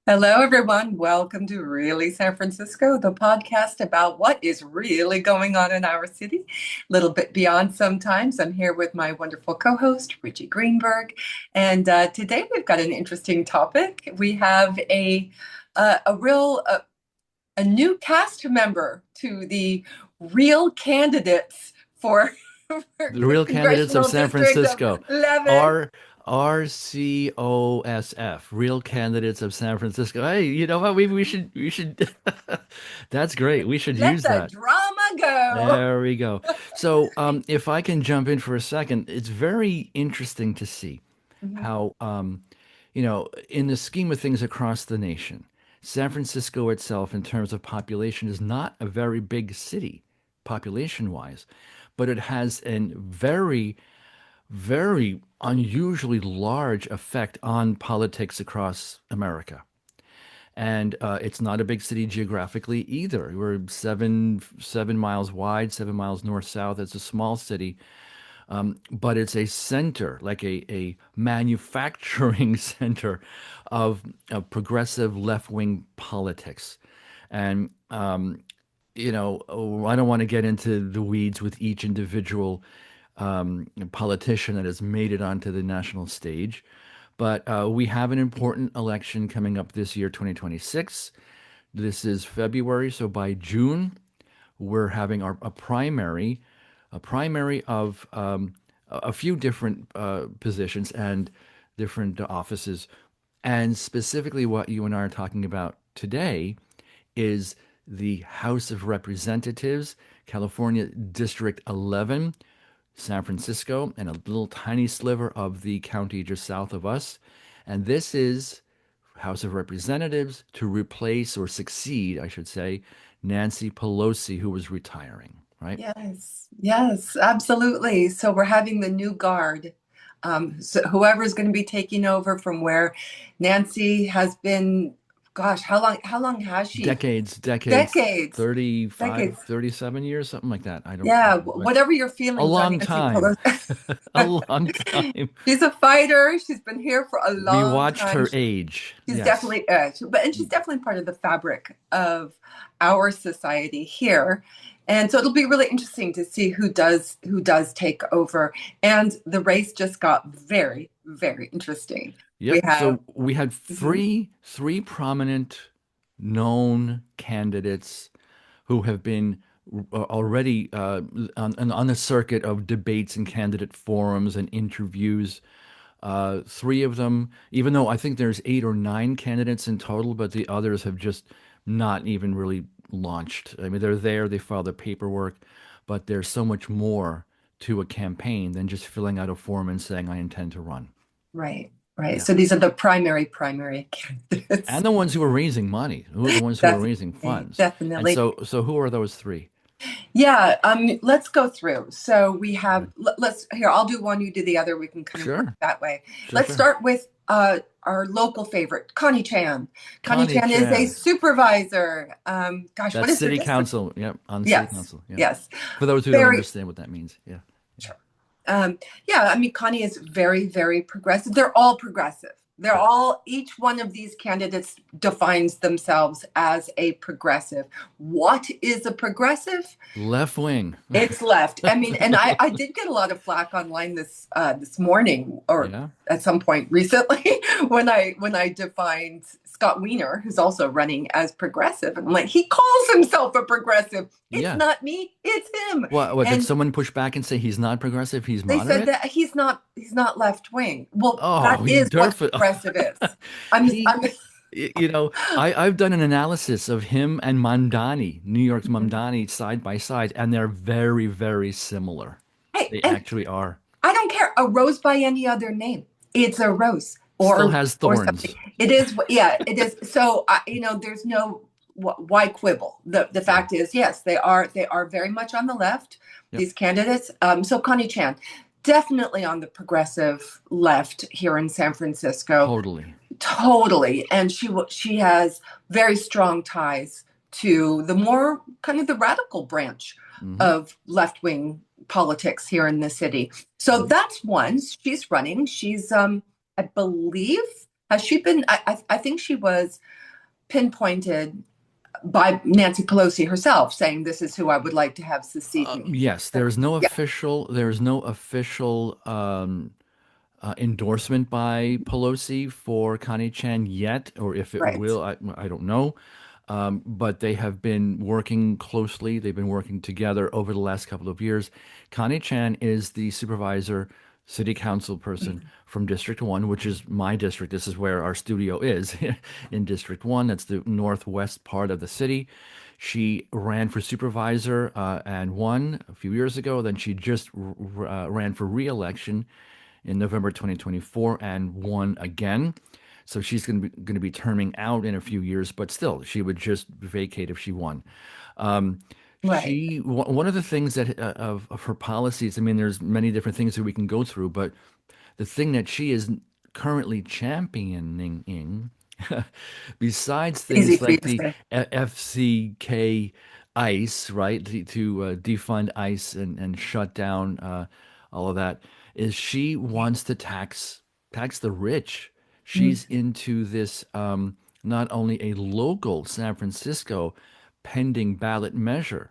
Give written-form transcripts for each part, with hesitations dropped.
Hello, everyone. Welcome to Really San Francisco, the podcast about what is really going on in our city, a little bit beyond sometimes. I'm here with my wonderful co-host, Richie Greenberg, and today we've got an interesting topic. We have a new cast member to the real candidates for, for The real candidates of Congressional San District of Francisco. 11. RCOSF, Real Candidates of San Francisco. Hey, you know what? We should That's great. We should Let use the that. drama go. There we go. So, if I can jump in for a second, it's very interesting to see Mhm. how, in the scheme of things across the nation, San Francisco itself, in terms of population, is not a very big city, population-wise, but it has a very unusually large effect on politics across America. And it's not a big city geographically either. We're seven miles wide, 7 miles north south. It's a small city, but it's a center, like a manufacturing center of progressive left wing politics. And I don't want to get into the weeds with each individual politician that has made it onto the national stage. But we have an important election coming up this year, 2026. This is February, so by June, we're having a primary of a few different positions and different offices. And specifically, what you and I are talking about today is the House of Representatives, California District 11, San Francisco, and a little tiny sliver of the county just south of us. And this is House of Representatives to replace or succeed, I should say, Nancy Pelosi, who was retiring, right? Yes, yes, absolutely. So we're having the new guard. So whoever's going to be taking over from where Nancy has been, gosh, how long has she? Decades, Decades, 35, decades. 37 years, something like that. I don't Yeah, know, but whatever your a feelings on long Nancy time, Pelosi. a long time. She's a fighter. She's been here for a We long watched time. her age. She's Yes. definitely, she's definitely part of the fabric of our society here, and so it'll be really interesting to see who does take over. And the race just got very, very interesting. We Yep. have, So we had mhm, three prominent known candidates who have been already on the circuit of debates and candidate forums and interviews. Three of them, even though I think there's eight or nine candidates in total, but the others have just not even really launched. I mean, they're there, they file the paperwork, but there's so much more to a campaign than just filling out a form and saying, I intend to run. right, right. Yeah. So these are the primary candidates. And the ones who are raising money, who are the ones who are raising Definitely, funds. And definitely. so who are those three? Yeah, let's go through. So we have, Good. let's here, I'll do one, you do the other. We can kind of work Sure, that way. sure, Let's sure. start with our local favorite, Connie Chan. Connie Connie Chan is a Chan. supervisor. Gosh, what That's is her city district? council. Yep, on the city Yes, council. Yeah. yes. For those who don't Very, understand what that means. Yeah. Yeah. sure. Yeah, I mean, Connie is very, very progressive. They're all progressive. Good. Each one of these candidates defines themselves as a progressive. What is a progressive? Left wing. It's left. I mean, and I did get a lot of flack online this morning or Yeah. at some point recently when I defined Scott Wiener, who's also running as progressive, and I'm like, he calls himself a progressive. It's Yeah. not me, it's him. What did And someone push back and say he's not progressive, he's they said moderate? that he's not left wing. Well, that Oh, he is what derf it. progressive is. I'm He, I'm I've done an analysis of him and Mamdani, New York's Mhm. Mamdani, side by side, and they're very, very similar. Hey, They and actually are. I don't care a rose by any other name. It's a rose Still or has or something. thorns. It is, yeah, it is. So there's no why quibble. The Yeah. fact is, yes, they are very much on the left. Yep. These candidates. So Connie Chan, definitely on the progressive left here in San Francisco, Totally. totally, and she has very strong ties to the more kind of the radical branch Hmm. of left wing politics here in the city. So Hmm. that's one. She's running. She's I believe Has she been? I think she was pinpointed by Nancy Pelosi herself, saying this is who I would like to have succeed me. Yes, So, yeah, there's no official endorsement by Pelosi for Connie Chan yet, or if it right. will, I don't know. But they have been working closely. They've been working together over the last couple of years. Connie Chan is the supervisor, city council person from District 1, which is my district. This is where our studio is in District 1. That's the northwest part of the city. She ran for supervisor and won a few years ago. Then she just ran for re-election in November 2024 and won again. So she's going to be terming out in a few years, but still, she would just vacate if she won. Right. One of the things that of her policies, I mean, there's many different things that we can go through, but the thing that she is currently championing, besides Easy things for you like to the say. FCK ICE, right, to defund ICE and shut down all of that, is she wants to tax the rich. Mm. She's into this not only a local San Francisco pending ballot measure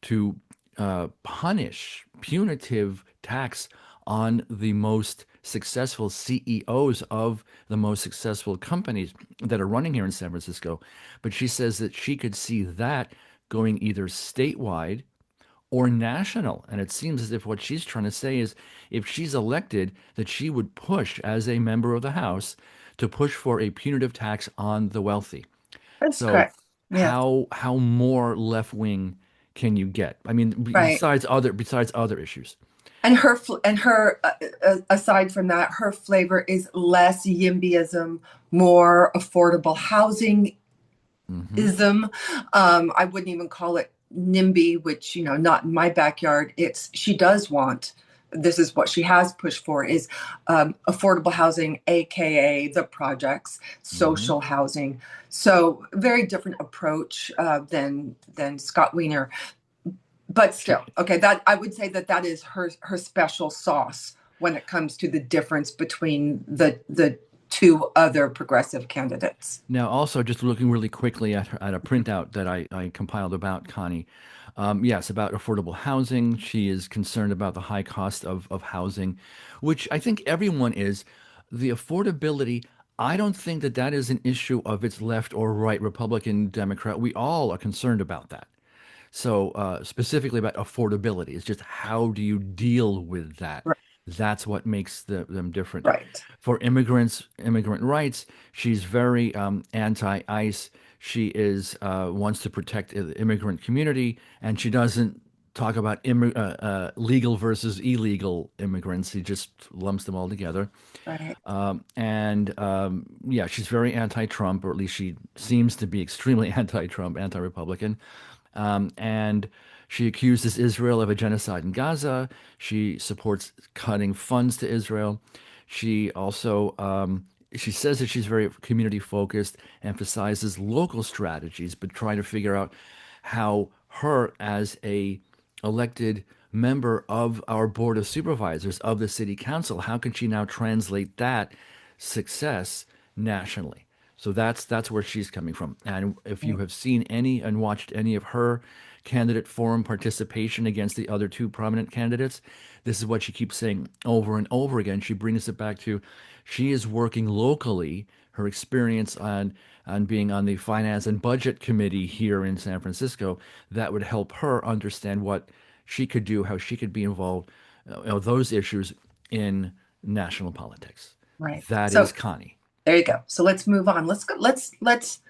to punish punitive tax on the most successful CEOs of the most successful companies that are running here in San Francisco. But she says that she could see that going either statewide or national. And it seems as if what she's trying to say is if she's elected, that she would push as a member of the House to push for a punitive tax on the wealthy. That's So correct. Yeah. how more left wing can you get? I mean, Right. besides other issues. Aside from that, her flavor is less YIMBYism, more affordable housing Hmm. ism. I wouldn't even call it NIMBY, which, not in my backyard. She does want, this is what she has pushed for, is affordable housing, AKA the projects, Hmm. social housing. So very different approach than Scott Wiener. But still, okay, that I would say that is her special sauce when it comes to the difference between the two other progressive candidates. Now, also, just looking really quickly at a printout that I compiled about Connie. Yes, about affordable housing. She is concerned about the high cost of housing, which I think everyone is. The affordability, I don't think that is an issue of it's left or right, Republican, Democrat. We all are concerned about that. So, specifically about affordability, it's just how do you deal with that? Right. That's what makes them different. Right. For immigrants, immigrant rights, she's very anti-ICE. She is wants to protect the immigrant community, and she doesn't talk about legal versus illegal immigrants. He just lumps them all together. Right. And yeah, she's very anti-Trump, or at least she seems to be extremely anti-Trump, anti-Republican. And she accuses Israel of a genocide in Gaza. She supports cutting funds to Israel. She also she says that she's very community focused, emphasizes local strategies, but trying to figure out how her as a elected member of our board of supervisors of the city council, how can she now translate that success nationally? So that's where she's coming from. And if you have seen any and watched any of her candidate forum participation against the other two prominent candidates, this is what she keeps saying over and over again. She brings it back to she is working locally, her experience on being on the finance and budget committee here in San Francisco, that would help her understand what she could do, how she could be involved, those issues in national politics. Right. That is So Connie. there you go. So let's move on. Let's go. Let's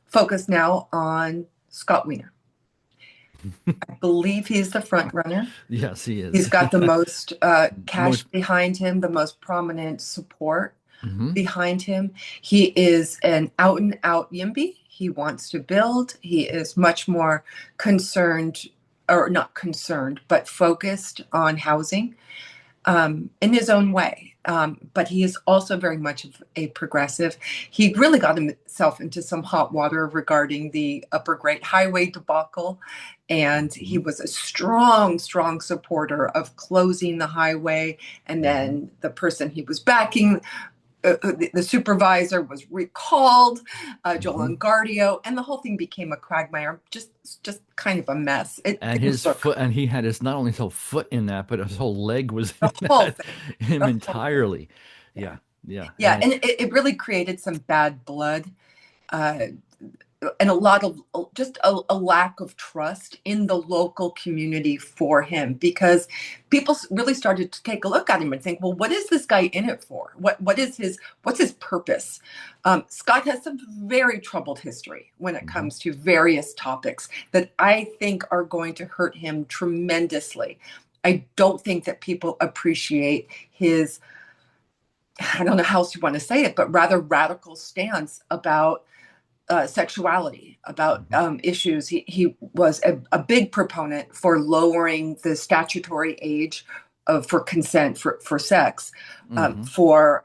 focus now on Scott Wiener. I believe he's the front runner. Yes, he He's is. got the most cash Most. behind him, the most prominent support Hmm. behind him. He is an out and out YIMBY. He wants to build. He is much more concerned, or not concerned, but focused on housing in his own way. But he is also very much of a progressive. He really got himself into some hot water regarding the Upper Great Highway debacle. And he Hmm. was a strong, strong supporter of closing the highway. And Hmm. then the person he was backing the supervisor was recalled, Joel Hmm. Engardio, and the whole thing became a quagmire, just kind of a mess. It And didn't his look foot, and he had his not only his whole foot in that, but his whole leg was the in whole that, thing, him the whole thing. entirely. Yeah, Yeah, yeah. yeah, and it really created some bad blood. Uh, and a lot of just a lack of trust in the local community for him, because people really started to take a look at him and think, well, what is this guy in it for? What's his purpose? Scott has some very troubled history when it Hmm. comes to various topics that I think are going to hurt him tremendously. I don't think that people appreciate his, I don't know how else you want to say it, but rather radical stance about sexuality, about Hmm. issues. He was a big proponent for lowering the statutory age for consent for sex, Hmm. for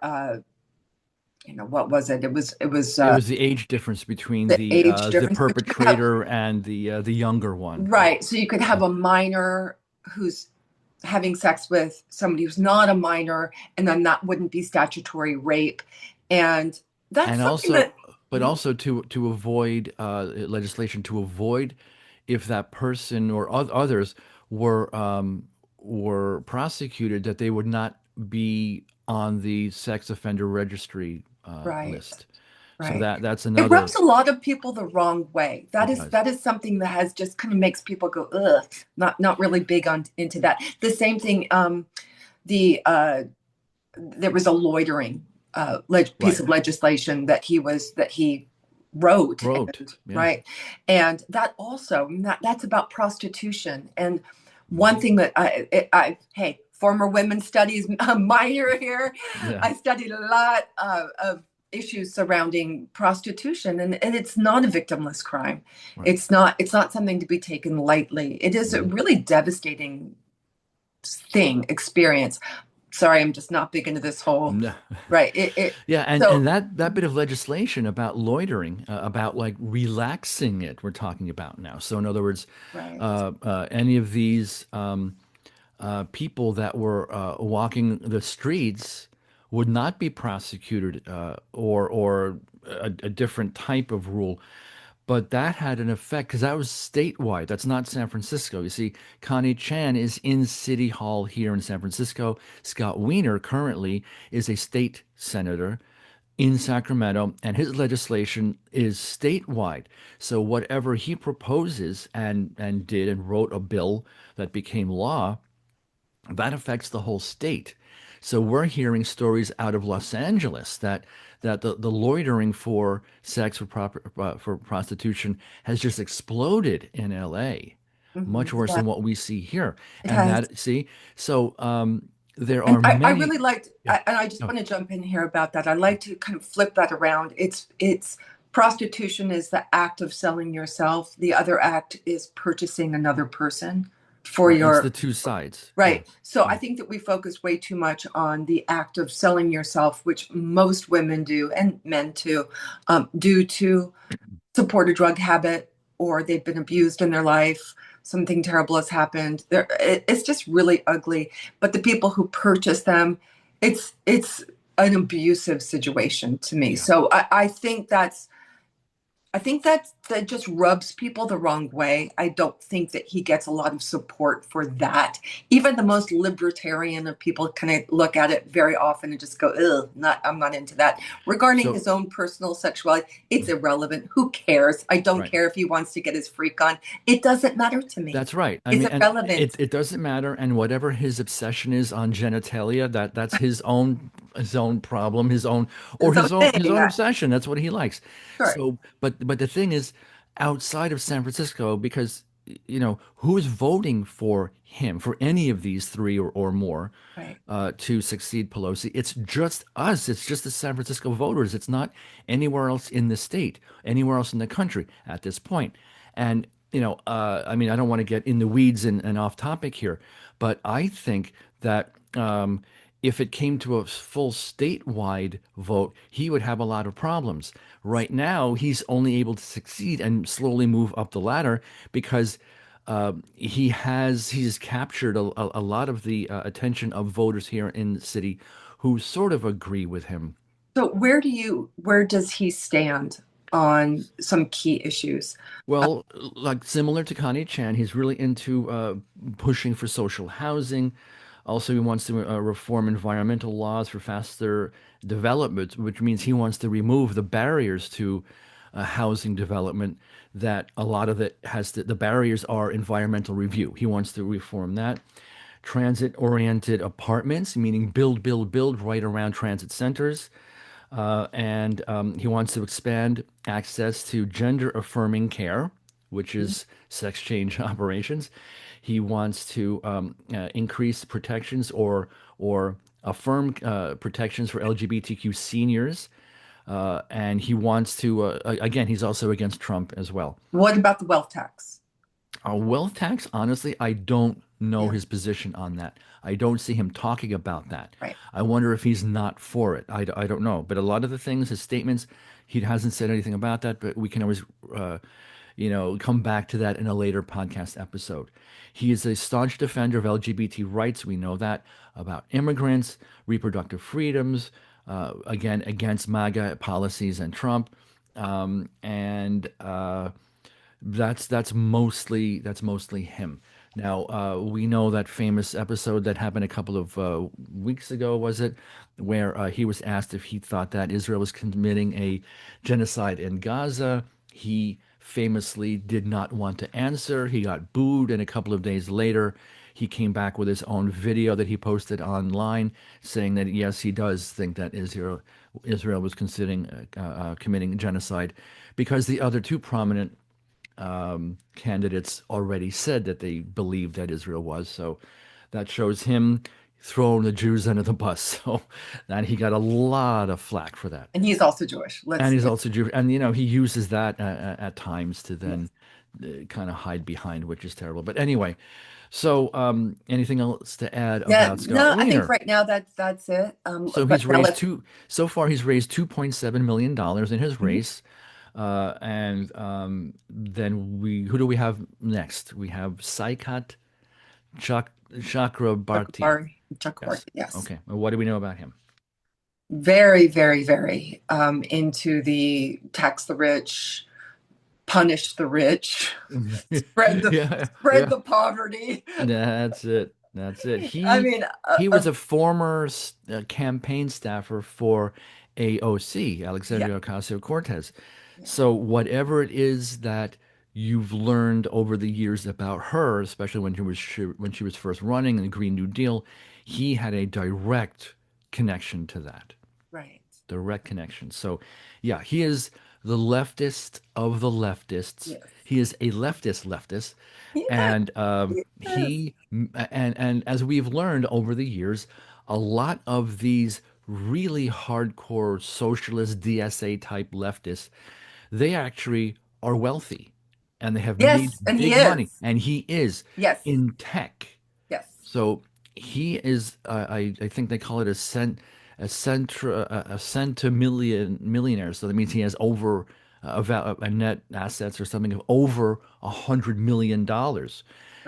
what was it? It was It was the age difference between the age the difference. But you could have, perpetrator and the younger one. Yeah. right, so you could have a minor who's having sex with somebody who's not a minor, and then that wouldn't be statutory rape, and that's And something also, that. but also to avoid legislation to avoid if that person or others were prosecuted, that they would not be on the sex offender registry Right. list. So Right. that's It another. rubs a lot of people the wrong way. That It is does. that is something that has just kind of makes people go, ugh, not really big on into that. The same thing, the there was a loitering piece Right. of legislation that he wrote, Wrote. and Yeah. right, and that also that's about prostitution. And one Hmm. thing that I hey, former women's studies minor here, Yeah. I studied a lot of issues surrounding prostitution, and it's not a victimless crime. Right. It's not something to be taken lightly. It is a Hmm. really devastating thing experience. Sorry, I'm just not big into this whole, No. right. It Yeah, so and that bit of legislation about loitering, about like relaxing it, we're talking about now. So in other words, right. any of these people that were walking the streets would not be prosecuted, or a different type of rule. But that had an effect because that was statewide. That's not San Francisco. You see, Connie Chan is in City Hall here in San Francisco. Scott Wiener currently is a state senator in Sacramento, and his legislation is statewide. So whatever he proposes and did and wrote a bill that became law, that affects the whole state. So we're hearing stories out of Los Angeles that the loitering for sex, for prostitution, has just exploded in LA, much worse Yeah, than what we see here. it And has. that, see, so there And are I many. really liked, Yeah. and I just Oh, want to jump in here about that. I like to kind of flip that around. It's prostitution is the act of selling yourself. The other act is purchasing another person for right. It's the your. two sides. Yeah. Right. So I Yeah. think that we focus way too much on the act of selling yourself, which most women do and men too, due to support a drug habit, or they've been abused in their life. Something terrible has happened. It's just really ugly. But the people who purchase them, it's an abusive situation to me. Yeah. So I think that just rubs people the wrong way. I don't think that he gets a lot of support for that. Even the most libertarian of people kind of look at it very often and just go, "Ugh, I'm not into that." Regarding So his own personal sexuality, it's irrelevant. Who cares? I don't right. care if he wants to get his freak on. It doesn't matter to me. That's right. I It's mean, and irrelevant. it doesn't matter. And whatever his obsession is on genitalia, that's his own problem, So his thing, own obsession. That's what he likes. sure, So, but the thing is, outside of San Francisco, because who is voting for him, for any of these three or more, right. to succeed Pelosi? It's just us. It's just the San Francisco voters. It's not anywhere else in the state, anywhere else in the country at this point. And I mean, I don't want to get in the weeds and off topic here, but I think that if it came to a full statewide vote, he would have a lot of problems. Right now, he's only able to succeed and slowly move up the ladder because he's captured a lot of the attention of voters here in the city who sort of agree with him. So where does he stand on some key issues? Well, like similar to Connie Chan, he's really into pushing for social housing. Also, he wants to reform environmental laws for faster development, which means he wants to remove the barriers to housing development. That a lot of it has the barriers are environmental review. He wants to reform that. Transit-oriented apartments, meaning build, build, build right around transit centers. And he wants to expand access to gender affirming care, which is sex change operations. He wants to increase protections or affirm protections for LGBTQ seniors. And he wants to, again, he's also against Trump as well. What about the wealth tax? Wealth tax, honestly, I don't know Yeah, his position on that. I don't see him talking about that. right. I wonder if he's not for it. I don't know. But a lot of the things, his statements, he hasn't said anything about that, but we can always, uh, come back to that in a later podcast episode. He is a staunch defender of LGBT rights. We know that about immigrants, reproductive freedoms, again, against MAGA policies and Trump. And that's mostly him. Now we know that famous episode that happened a couple of weeks ago, was it, where he was asked if he thought that Israel was committing a genocide in Gaza. He famously did not want to answer. He got booed, and a couple of days later, he came back with his own video that he posted online, saying that yes, he does think that Israel was considering committing genocide, because the other two prominent candidates already said that they believed that Israel was. So that shows him throwing the Jews under the bus. So and he got a lot of flack for that. And he's also Jewish. And Let's he's also Jewish. And, he uses that at times to then yes. kind of hide behind, which is terrible. But anyway, so anything else to add Yeah, about Scott no, I think Wiener? right now that's it. So But now let's so far he's raised $2.7 million in his mhm. race. And then who do we have next? We have Saikat Chakrabarti. Yes. Chakrabarti, yes. Okay. Well, what do we know about him? Very, very, very into the tax the rich, punish the rich, Yeah, spread yeah. the poverty. That's it. That's it. I He mean, he was a former campaign staffer for AOC, yeah, Alexandria Ocasio-Cortez. yeah, So whatever it is that you've learned over the years about her, especially when she was first running in the Green New Deal, he had a direct connection to that. right. Direct connection. So, yeah, he is the leftist of the leftists. Yes. He is a leftist, Yeah, and yes. and as we've learned over the years, a lot of these really hardcore socialist DSA type leftists, they actually are wealthy, and they have made Yes, and he big money, is. and he is Yes, in tech. yes. So he is, I think they call it a centimillion millionaire. So that means he has over a net assets or something of over $100 million. Right.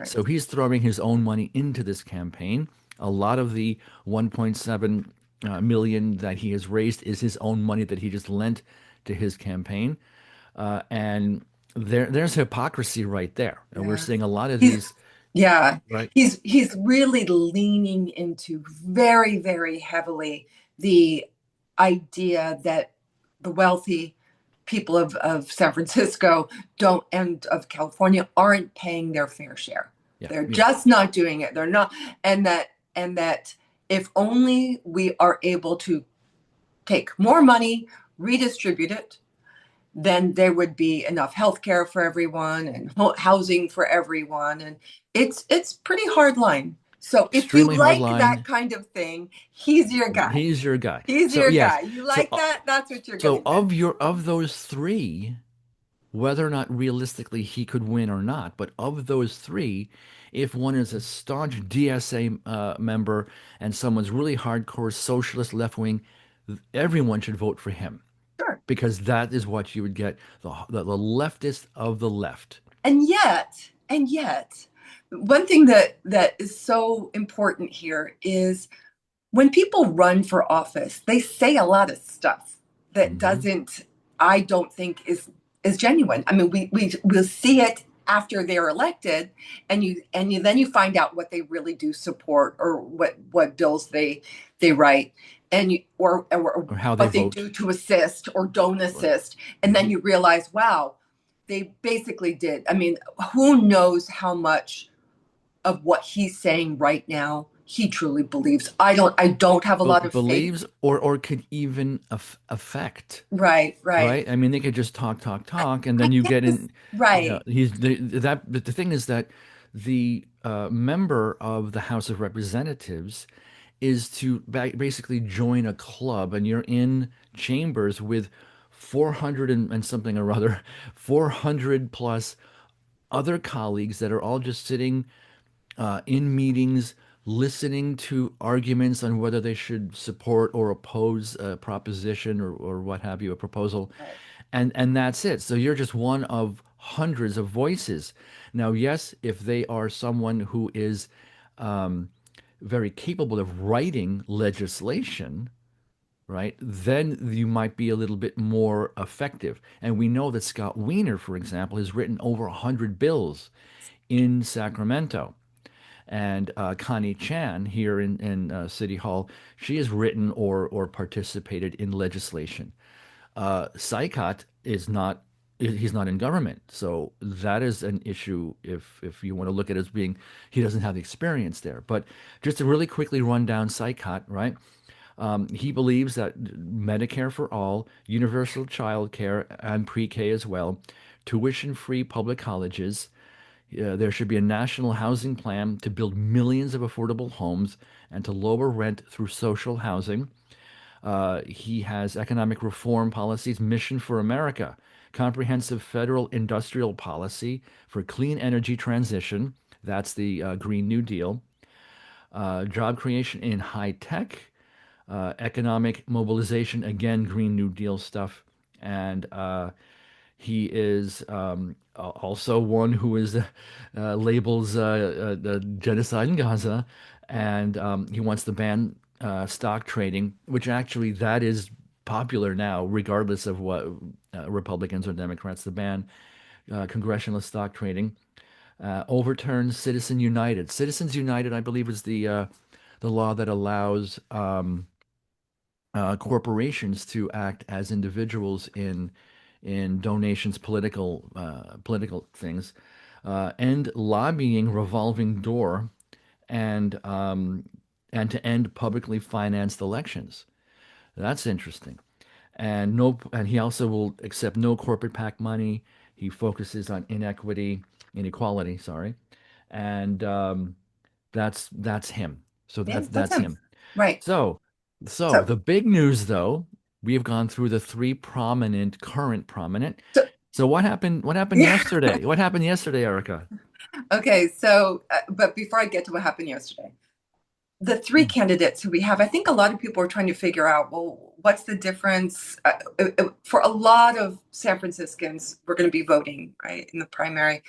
So he's throwing his own money into this campaign. A lot of the 1.7 million that he has raised is his own money that he just lent to his campaign. And there's hypocrisy right there. And we're Yeah. seeing a lot of He's these, yeah. right? He's really leaning into very, very heavily the idea that the wealthy people of San Francisco don't and of California aren't paying their fair share. Yeah, They're yeah. just not doing it. They're not and that if only we are able to take more money, redistribute it, then there would be enough health care for everyone and housing for everyone. And it's pretty hard line. So if you Extremely hard like that line. kind of thing, he's your guy. He's your guy. He's So your yes. guy. You So like that? That's what you're so gonna get. of those three, whether or not realistically he could win or not, but of those three, if one is a staunch DSA member and someone's really hardcore socialist left wing, everyone should vote for him Sure. because that is what you would get, the leftist of the left. And yet, one thing that is so important here is when people run for office, they say a lot of stuff that Hmm. doesn't, I don't think is genuine. I mean, we'll see it after they're elected, and then you find out what they really do support, or what bills they write, and or Or how they what they vote. do to assist or don't Right. assist, and then Hmm. you realize, wow, they basically did. I mean, who knows how much of what he's saying right now he truly believes. I don't have a lot of faith. Believes or could even affect. Right, right. Right? I mean, they could just talk, talk, I, talk, and I then you get guess in. right. He's that. But the thing is that the member of the House of Representatives is to basically join a club, and you're in chambers with 400 and something or other, 400 plus other colleagues that are all just sitting in meetings, listening to arguments on whether they should support or oppose a proposition or what have you, a proposal. Right. And that's it. So you're just one of hundreds of voices. Now, yes, if they are someone who is very capable of writing legislation, right, then you might be a little bit more effective. And we know that Scott Wiener, for example, has written over 100 bills in Sacramento. And Connie Chan here in City Hall, she has written or participated in legislation. Saikat is not he's not in government, so that is an issue if you want to look at it as being he doesn't have the experience there. But just to really quickly run down Saikat, right? He believes that Medicare for all, universal child care, and pre-K as well, tuition-free public colleges, there should be a national housing plan to build millions of affordable homes and to lower rent through social housing. He has economic reform policies, Mission for America, comprehensive federal industrial policy for clean energy transition. That's the Green New Deal. Job creation in high tech, economic mobilization, again, Green New Deal stuff. And he is also one who is labels genocide in Gaza, and he wants to ban stock trading, which actually that is popular now, regardless of what Republicans or Democrats to ban congressional stock trading. Overturns Citizen United. Citizens United, I believe, is the law that allows corporations to act as individuals in donations, political things, end lobbying revolving door, and um, and to end publicly financed elections. That's interesting. And he also will accept no corporate PAC money. He focuses on inequality. Sorry, and that's him. So Yeah, that's that's him. him. Right. So, so So the big news, though, we have gone through the three current prominent. so So what happened? What happened yeah. yesterday? What happened yesterday, Erica? Okay, so but before I get to what happened yesterday, the three Hmm. candidates who we have, I think a lot of people are trying to figure out, well, what's the difference? For a lot of San Franciscans, we're going to be voting, right, in the primary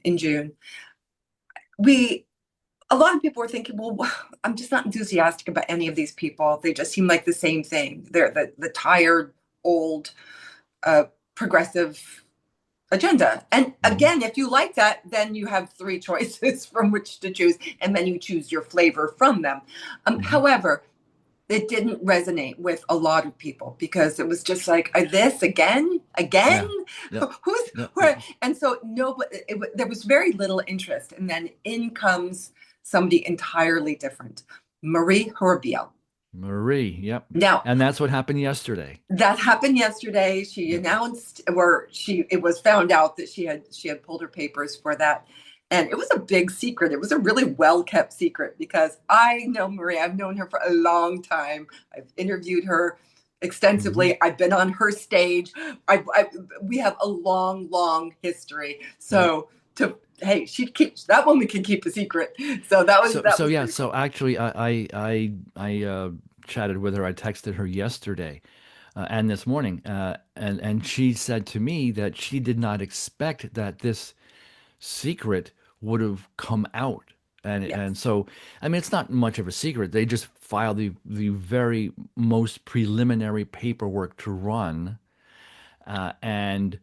in June. We A lot of people were thinking, well, I'm just not enthusiastic about any of these people. They just seem like the same thing. They're the tired, old, uh, progressive agenda. And Hmm. again, if you like that, then you have three choices from which to choose, and then you choose your flavor from them. Hmm. However, it didn't resonate with a lot of people because it was just like this again, Yeah. Yep. who's Yep. who? And so no, but there was very little interest, and then in comes somebody entirely different, Marie Hurabiell. Marie. Yep. Now And that's what happened yesterday. that happened yesterday. She Yep. announced, or she it was found out that she had pulled her papers for that. And it was a big secret. It was a really well kept secret because I know Marie. I've known her for a long time. I've interviewed her Hmm. extensively. I've been on her stage. We have a long, long history. Yep. So to hey, she keeps that woman can keep a secret. So that was that So was yeah. pretty So cool. actually, I chatted with her. I texted her yesterday and this morning, and she said to me that she did not expect that this secret would have come out. And Yes. so, I mean, it's not much of a secret. They just filed the very most preliminary paperwork to run, and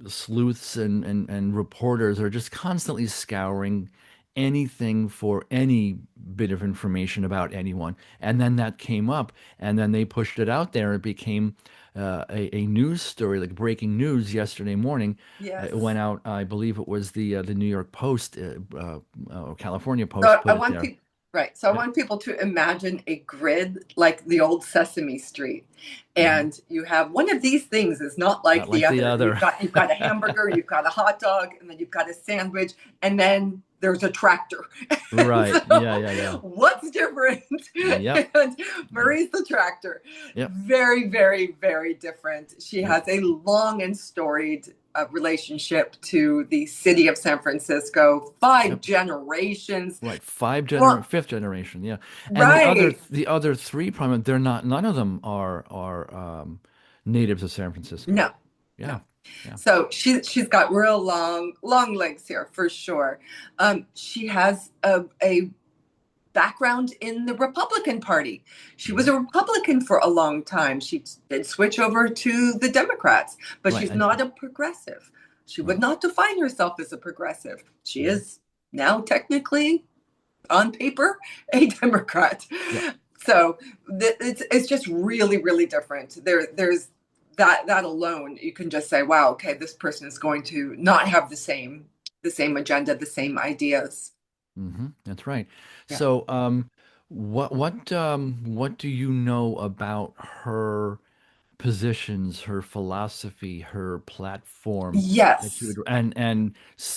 sleuths and reporters are just constantly scouring anything for any bit of information about anyone. And then that came up, and then they pushed it out there. It became a news story, like breaking news yesterday morning. It Yes. went out, I believe it was the New York Post, or California Post So I put it want there. people, right. So I Yeah. want people to imagine a grid like the old Sesame Street. Hmm. And you have one of these things is not Not like the like the other. other. You've got a hamburger, you've got a hot dog, and then you've got a sandwich, and then there's a tractor. And Right. Yeah, so yeah, yeah. what's different? Yep. And Yep. Marie's the tractor. Yep. Very, very, very different. She Yep. has a long and storied relationship to the city of San Francisco, five Yep. generations. Right, Well, fifth generation, yeah. And right. the other three prominent, they're not, none of them are natives of San Francisco. No, Yeah, no. yeah. So she's got real long legs here for sure. She has a background in the Republican Party. She was Hmm. a Republican for a long time. She did switch over to the Democrats, but Right, she's and not a progressive. She would right. not define herself as a progressive. She Hmm. is now technically on paper a Democrat. Yep. So it's just really really different. There's that alone you can just say, wow, okay, this person is going to not have the same agenda, the same ideas. That's right. Yeah. So, what do you know about her positions, her philosophy, her platform that you Yes.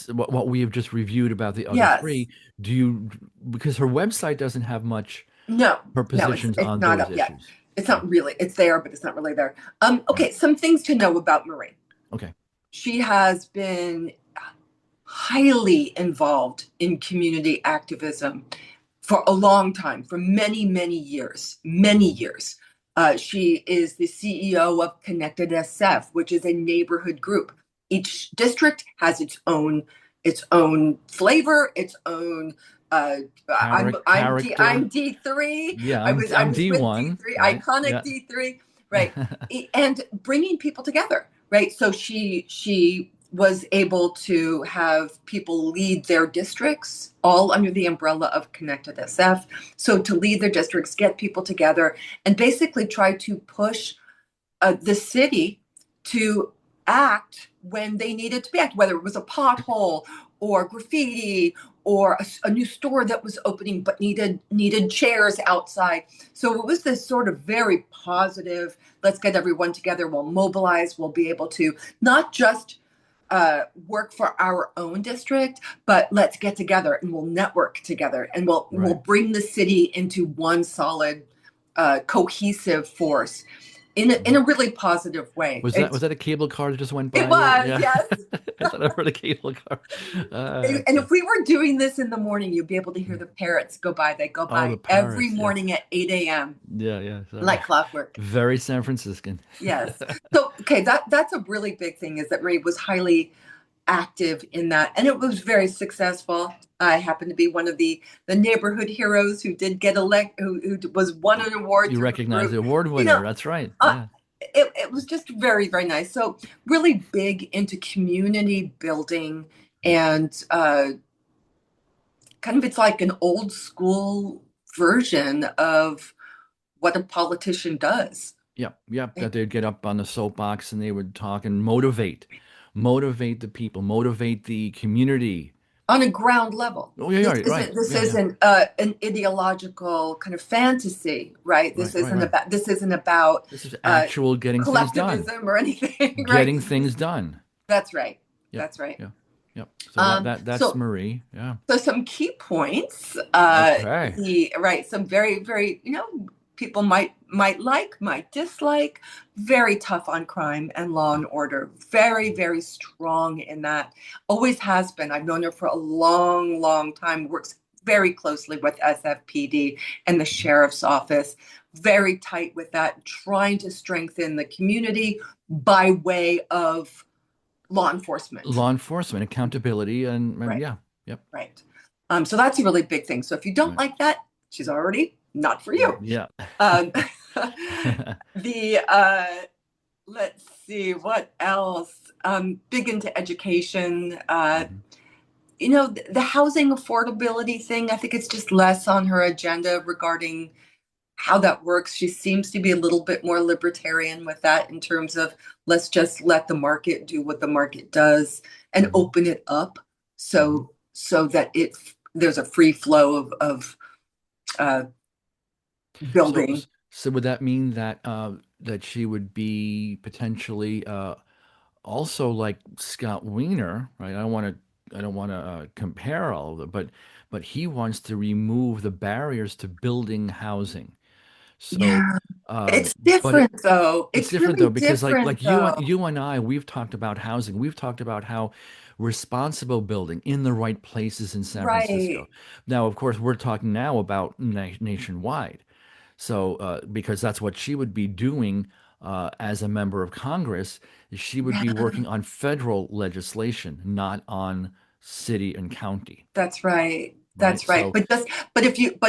would, what we have just reviewed about the other Yes. three? Do you, because her website doesn't have much No. her No, it's positions it's on not those up yet. issues. It's Yeah. not really. It's there, but it's not really there. Right. Okay, some things to know about Marie. Okay. She has been highly involved in community activism for a long time, for many, many years, many Hmm. years. She is the CEO of Connected SF, which is a neighborhood group. Each district has its own flavor, its own. Uh, I'm Character. D3. Yeah, I I'm was I I'm was with D1, D3, right? iconic Yeah. D3, right? And bringing people together, right? So she was able to have people lead their districts all under the umbrella of Connected SF. So to lead their districts, get people together, and basically try to push the city to act when they needed to be act, whether it was a pothole or graffiti or a new store that was opening but needed chairs outside. So it was this sort of very positive. Let's get everyone together. We'll mobilize. We'll be able to not just work for our own district, but let's get together and we'll network together and we'll Right. bring the city into one solid, cohesive force in Mhm. a really positive way. Was that a cable car that just went It by you? was, Yeah. yes. I thought I heard a cable car. And Okay. if we were doing this in the morning, you'd be able to hear the parrots go by. They go Oh, the by every parrots. Yeah. morning at 8 a.m. Yeah, yeah. So like clockwork. very San Franciscan. Yes. So okay, that's a really big thing is that Marie was highly active in that, and it was very successful. I happen to be one of the neighborhood heroes who did get elected, who was won an award You through her recognize group. the award You winner. know, That's right. uh, Yeah. it was just very very nice. So really big into community building Yep. and kind of it's like an old school version of what a politician does Yep. Yep. That they'd get up on the soapbox and they would talk and motivate the people, motivate the community. on a ground level. Oh, yeah, This yeah, right. isn't this Yeah, yeah. isn't an ideological kind of fantasy, right? This Right, right, isn't right. about this isn't about This is uh, actual getting things done. collectivism or anything, right? Getting things done. That's right. Yep. That's right. Yep. Yep. So that's So Marie. Yeah. so some key points. Okay. He right. Some very very people might like might dislike. Very tough on crime and law and order. Very very strong in that. Always has been. I've known her for a long time. Works very closely with SFPD and the sheriff's office. Very tight with that. Trying to strengthen the community by way of law enforcement. Law enforcement, accountability, and Right. yeah. Yep. Right. So that's a really big thing. So if you don't Right. like that, she's already not for you. Yeah. Um, the let's see what else. Big into education. Mhm. The housing affordability thing. I think it's just less on her agenda regarding how that works. She seems to be a little bit more libertarian with that in terms of let's just let the market do what the market does and Mhm. open it up Mhm. so that there's a free flow of uh, So, building. so would that mean that that she would be potentially also like Scott Wiener, right? I don't want to compare all of them, but he wants to remove the barriers to building housing. So, Yeah, um, it's but different though. it's It's different really though because different though. you and I, we've talked about housing. We've talked about how responsible building in the right places in San Francisco. Right. Now, of course, we're talking now about nationwide. So, because that's what she would be doing as a member of Congress, she would be Yeah. working on federal legislation, not on city and county, That's right. right? That's right. So, But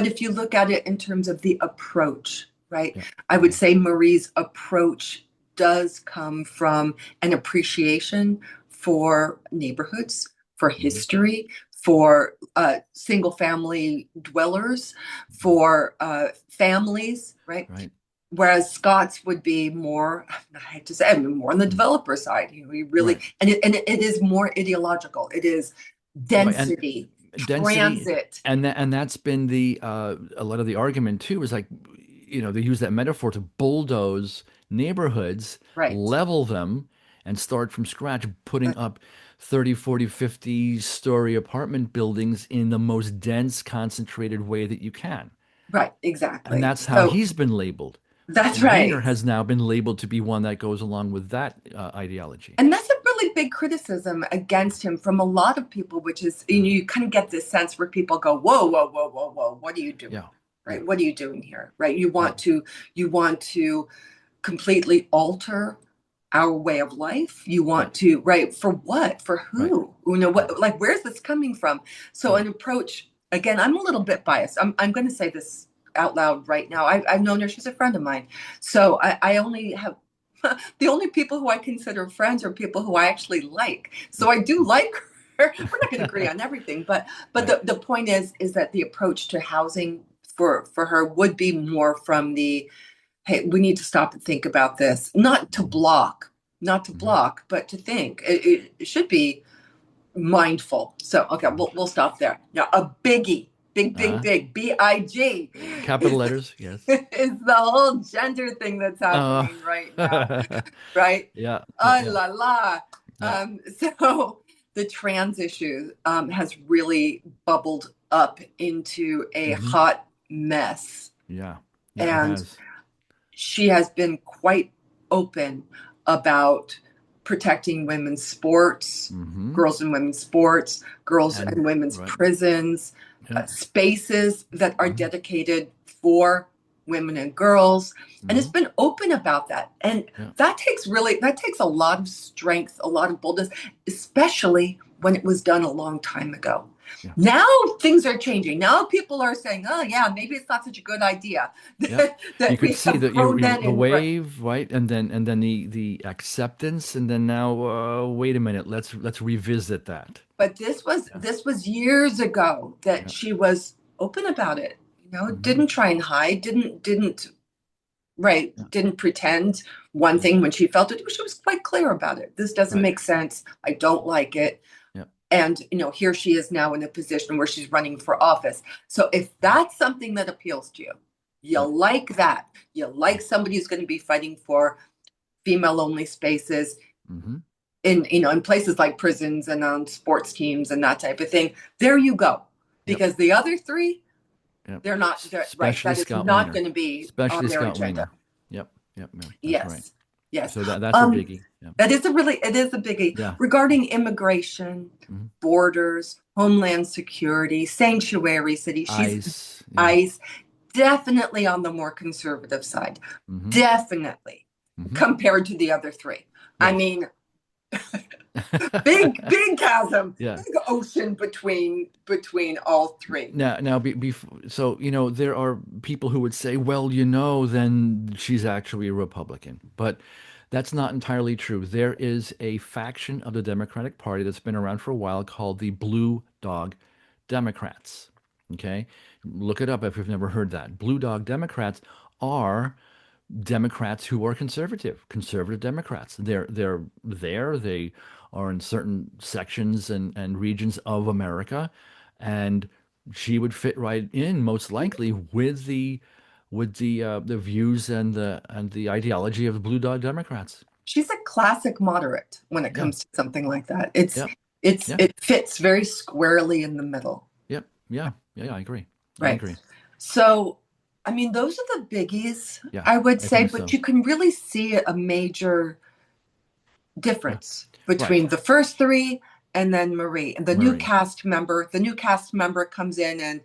if you look at it in terms of the approach, right? yeah, I would yeah, say Marie's approach does come from an appreciation for neighborhoods, for hmm, history, for single family dwellers, for families, right? right, Whereas Scott's would be more, I hate to say, more on the mm, developer side. He really, right, and it is more ideological. It is right, and density, density, transit, and that's been the a lot of the argument too is like, they use that metaphor to bulldoze neighborhoods, right? level them, and start from scratch, putting up 30, 40, 50-story apartment buildings in the most dense, concentrated way that you can. Right, And exactly. that's how So he's been labeled. that's Wiener right. has now been labeled to be one that goes along with that ideology. And that's a really big criticism against him from a lot of people, which is, Yeah, you kind of get this sense where people go, whoa, whoa, whoa, whoa, whoa, what are you doing? yeah, yeah, Right? What are you doing here? Right? You yeah, want to, you want to completely alter our way of life. You right, want to, right? For what? For right, who? What, like, where's this coming from? So yeah. an approach, again, I'm a little bit biased. I'm going to say this out loud right now. I've known her. She's a friend of mine. So I only have, the only people who I consider friends are people who I actually like. So I do like her. We're not going to agree on everything, but Right. the point is that the approach to housing for her would be more from the, hey, we need to stop and think about this, not to Mhm. block, not to Mhm. block, but to think. It should be mindful. So, okay, Mhm. we'll stop there. Now, a biggie, Uh, big, capital is, letters, yes. is the whole gender thing that's Uh, happening right now, right? yeah, yeah, Oh yeah, la la. yeah. So the trans issue has really bubbled up into a Hmm. hot mess. Yeah, yeah, it And has. she has been quite open about protecting women's sports, Hmm. girls and women's sports, girls And and women's right, prisons, yeah. spaces that are Hmm. dedicated for women and girls. And it's Hmm. been open about that. And Yeah, that takes a lot of strength, a lot of boldness, especially when it was done a long time ago. yeah, Now things are changing. Now people are saying, oh, yeah, maybe it's not such a good idea yeah. You that could we see have that grown men the and wave, right, and then the acceptance, and then now, wait a minute, let's revisit that. but this was Yeah, this was years ago that yeah. she was open about it. Hmm. Didn't try and hide, didn't right, Yeah, didn't pretend one yeah, thing when she felt it. She was quite clear about it. This doesn't right. make sense. I don't like it. Yeah, And here she is now in a position where she's running for office. So if that's something that appeals to you, you yeah. like that, you like somebody who's going to be fighting for female only spaces Hmm. in places like prisons and on sports teams and that type of thing, there you go. Yep, Because the other three, yep. they're right. Especially That is Scott not Wiener. going to be on Especially their Scott agenda. Wiener. Yep, yep, yep. That's right. Yes, yes. So that's a Um, biggie. Yeah, it is a biggie yeah. regarding immigration, Hmm. borders, homeland security, sanctuary city. She's Ice. Yeah. ICE, definitely on the more conservative side, Hmm. definitely Hmm. compared to the other three. I Yeah. mean, big chasm, Yeah. big ocean between all three. So, there are people who would say, well, then she's actually a Republican. But that's not entirely true. There is a faction of the Democratic Party that's been around for a while called the Blue Dog Democrats. Okay? Look it up if you've never heard that. Blue Dog Democrats are Democrats who are conservative Democrats. They're there. They are in certain sections and regions of America, and she would fit right in most likely with the views and the ideology of the Blue Dog Democrats. She's a classic moderate when it Yeah. comes to something like that. It's Yep. it's Yeah. it fits very squarely in the middle, Yep. Yeah. Yeah. Yeah. I agree. I right? agree. So, I mean, those are the biggies, Yeah. I would I say, think but so. you can really see a major Yeah. difference Right. between the first three and then Marie. And Marie. the new cast member comes in and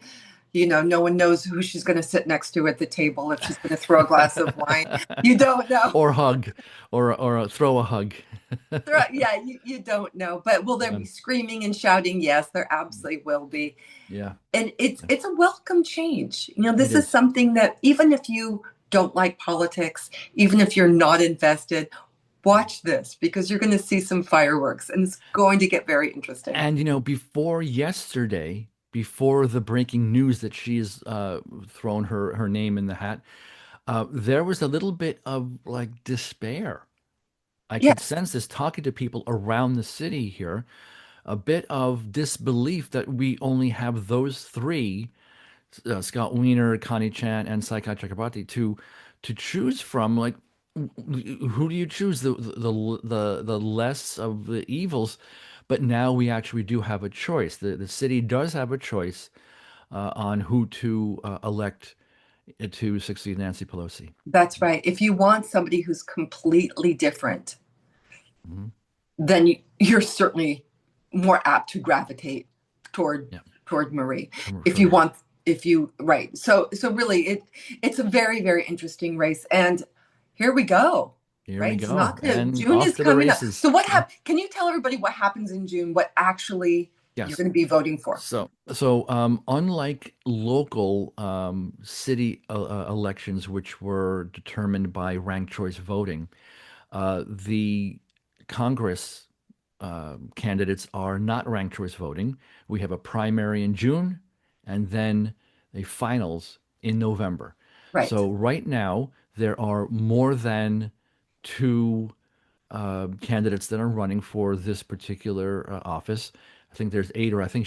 no one knows who she's going to sit next to at the table, if she's going to throw a glass of wine. You don't know. Or hug, or throw a hug. Yeah, you don't know. But will there Yeah, be screaming and shouting? Yes, there absolutely will be. yeah, And it's yeah. it's a welcome change. It This is is. something that even if you don't like politics, even if you're not invested, watch this because you're going to see some fireworks and it's going to get very interesting. And before yesterday, before the breaking news that she's thrown her name in the hat, there was a little bit of like despair. I could Yes, sense this talking to people around the city here, a bit of disbelief that we only have those three, Scott Wiener, Connie Chan, and Saikat Chakrabarti, to choose from. Like, who do you choose? The less of the evils, but now we actually do have a choice. The city does have a choice on who to elect to succeed Nancy Pelosi. that's right. If you want somebody who's completely different, Hmm. then you're certainly more apt to gravitate toward Yeah, toward Marie. for If you Marie. want, if you right. So really, it's a very interesting race, and here we go. Here we Right, it's go, not gonna. and June off is to the coming up. races. So what Yeah. happened? Can you tell everybody what happens in June? What actually you're Yes. going to be voting for? So, unlike local city elections, which were determined by ranked choice voting, the Congress candidates are not ranked choice voting. We have a primary in June and then a finals in November. Right. So, right now, there are more than two candidates that are running for this particular office. I think there's eight, or I think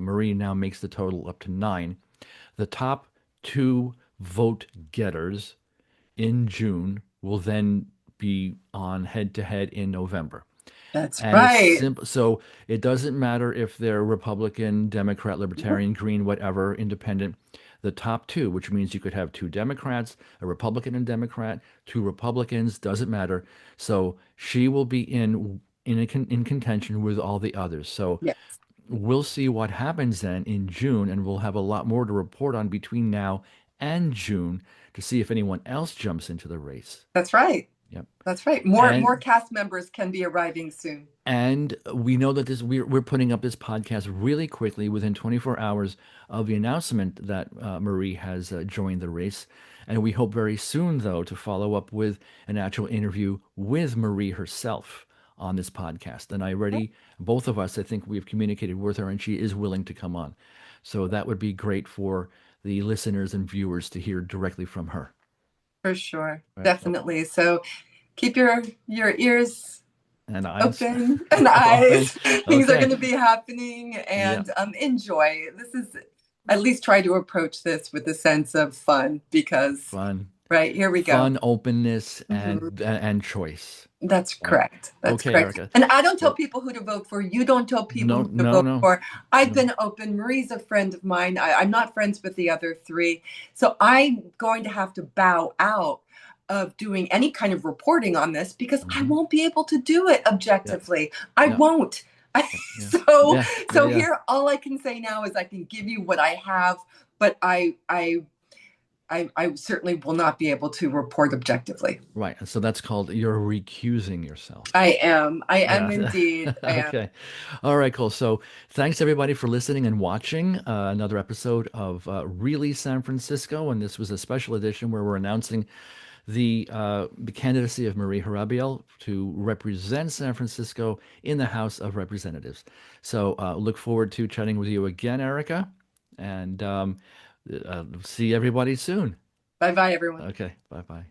Marie now makes the total up to nine. The top two vote getters in June will then be on head to head in November. That's And it's right. simple. So it doesn't matter if they're Republican, Democrat, Libertarian, Green, whatever, independent. The top two, which means you could have two Democrats, a Republican and Democrat, two Republicans, doesn't matter. So she will be in contention with all the others. So Yes, we'll see what happens then in June, and we'll have a lot more to report on between now and June to see if anyone else jumps into the race. that's right. Yep. That's right. More And cast members can be arriving soon. And we know that we're putting up this podcast really quickly within 24 hours of the announcement that Marie has joined the race. And we hope very soon, though, to follow up with an actual interview with Marie herself on this podcast. And both of us, I think we've communicated with her and she is willing to come on. So that would be great for the listeners and viewers to hear directly from her. For sure. Right. Definitely. So keep your ears And eyes open and open. eyes. Things are Okay. going to be happening Yeah. and enjoy. This is at least try to approach this with a sense of fun because Fun. right here we go. Fun, openness, Mhm. and choice. That's Right. correct. That's Okay, correct. Erica. And I don't tell Well, people who to vote for. You don't tell people no, who to no, vote no, for. I've no. been open. Marie's a friend of mine. I'm not friends with the other three. So I'm going to have to bow out of doing any kind of reporting on this because I Hmm. won't be able to do it Yeah, objectively. I yeah, won't. yeah, so yeah, yeah, so yeah. here all I can say now is I can give you what I have, but I I certainly will not be able to report objectively. Right. And so that's called you're recusing yourself. I am. I am Yeah. indeed. I am. Okay. All right, cool. So thanks everybody for listening and watching another episode of Really San Francisco. And this was a special edition where we're announcing the candidacy of Marie Hurabiell to represent San Francisco in the House of Representatives. So look forward to chatting with you again, Erica, and see everybody soon. Bye bye, everyone. Okay, bye bye.